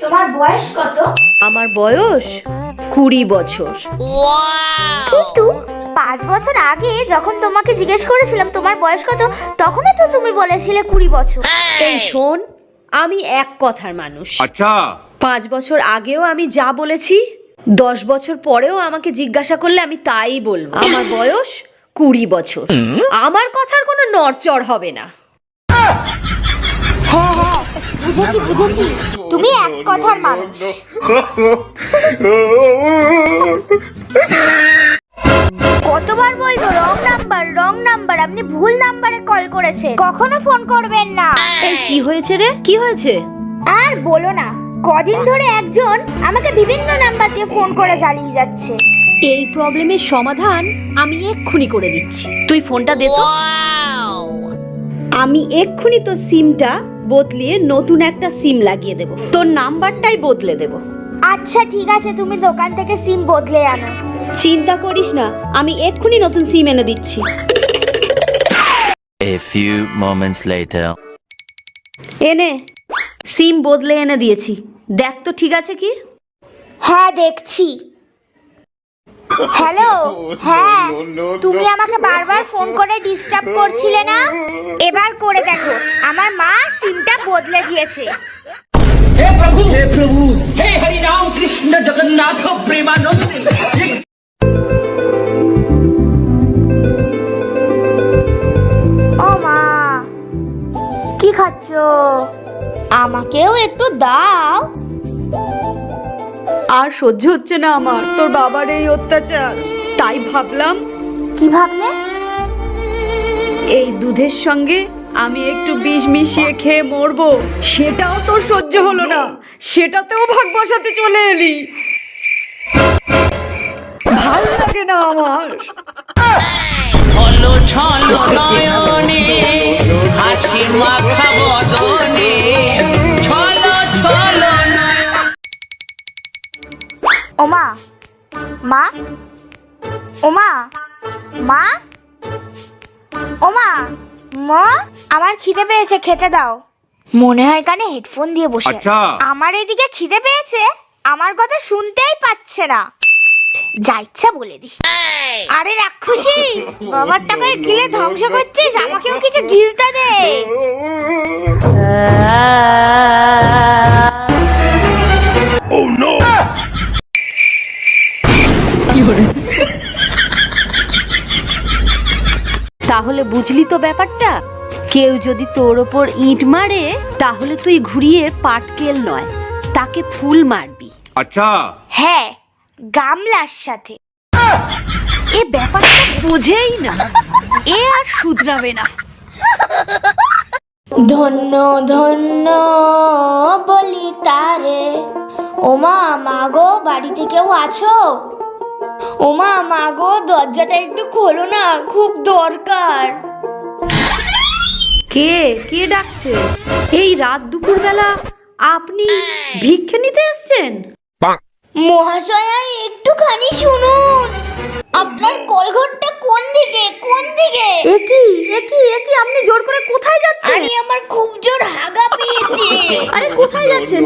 তোমার বয়স কত? আমার বয়স 20 বছর। কিন্তু 5 বছর আগে যখন তোমাকে জিজ্ঞেস করেছিলাম তোমার বয়স কত, তখনই তো তুমি বলেছিলে 20 বছর। এই শোন, আমি এক কথার মানুষ। আচ্ছা, 5 বছর আগেও আমি যা বলেছি, 10 বছর পরেও আমাকে জিজ্ঞাসা করলে আমি তাই বলবো। আমার বয়স 20 বছর। আমার কথার কোনো নড়চড় হবে না। হ্যাঁ হ্যাঁ, বুঝেছি, তুমি এক কথার মানুষ। কতবার বলবো রং নাম্বার, আপনি ভুল নাম্বারে কল করেছেন, কখনো ফোন করবেন না। এই কি হয়েছে রে, কি হয়েছে? আর বলো না, কদিন ধরে একজন আমাকে বিভিন্ন নাম্বার দিয়ে ফোন করে জ্বালিয়ে যাচ্ছে। এই প্রবলেমের সমাধান আমি এক্ষুনি করে দিচ্ছি। তুই ফোনটা দে তো। আমি এক্ষুনি তোর সিমটা বদলিয়ে নতুন একটা সিম লাগিয়ে দেব, তোর নাম্বারটাই বদলে দেব। আচ্ছা ঠিক আছে, তুমি দোকান থেকে সিম বদলে আনো। চিন্তা করিস না, আমি এক্ষুনি নতুন সিম এনে দিচ্ছি। A few moments later. এনে সিম বদলে এনে দিয়েছি, দেখ তো ঠিক আছে কি? হ্যাঁ দেখছি। হ্যালো, হ্যাঁ তুমি আমাকে বারবার ফোন করে ডিস্টার্ব করছিলে না? এবার করে দেখো, আমার মা সিমটা বদলে দিয়েছে। हे प्रभु हे हरि राम कृष्ण जगन्नाथ प्रेमानंद। ও মা, কি খাচ্ছো? আমাকেও একটু দাও। আর সহ্য হচ্ছে না আমার তোর বাবার এই অত্যাচার, তাই ভাবলাম কি ভাবলে? এই দুধের সঙ্গে আমি একটু বিষ মিশিয়ে খেয়ে মরবো। সেটাও তোর সহ্য হলো না, সেটাতেও ভাগ বসাতে চলে এলি। ভাল লাগে না আমার। ছলো ছলো নয়নে হাসি মাখা বদনে ছলো ছলো নয়ন। ওমা, মা, ওমা, মা, ওমা, মা, আমার খিদে পেয়েছে, খেতে দাও। মনে হয় কানে হেডফোন দিয়ে বসে আছে। আচ্ছা। আমার এদিকে খিদে পেয়েছে, আমার কথা শুনতেই পাচ্ছে না। যা ইচ্ছা বলে দি। আরে রাক্ষসী, বাবার টাকায় গিলে ধ্বংস করছিস, আমাকেও কিছু গিলতে দে। তাহলে বুঝলি তো ব্যাপারটা? কেউ যদি তোর ওপর ইট মারে, তাহলে তুই ঘুরিয়ে পাটকেল নয়, তাকে ফুল মারবি। আচ্ছা, হ্যাঁ, গামলার সাথে। এ ব্যাপারটা বোঝেই না, এ আর শুধরাবে না। ধন্য ধন্য বলি তারে। ওমা, মাগো, বাড়িতে কেউ আছো? ওমা, মাগো, দরজাটা একটু খোলো না, খুব দরকার। কে কে ডাকছে এই রাত দুপুর বেলা? আপনি ভিক্ষে নিতে এসেছেন? মহাশয়া, একটুখানি শুনুন, আপনার কলঘরটা কোন দিকে? কোন দিকে? একি আপনি জোর করে কোথায় যাচ্ছেন? আরে আমার খুব জোর হাগা পেয়েছে। আরে কোথায় যাচ্ছেন?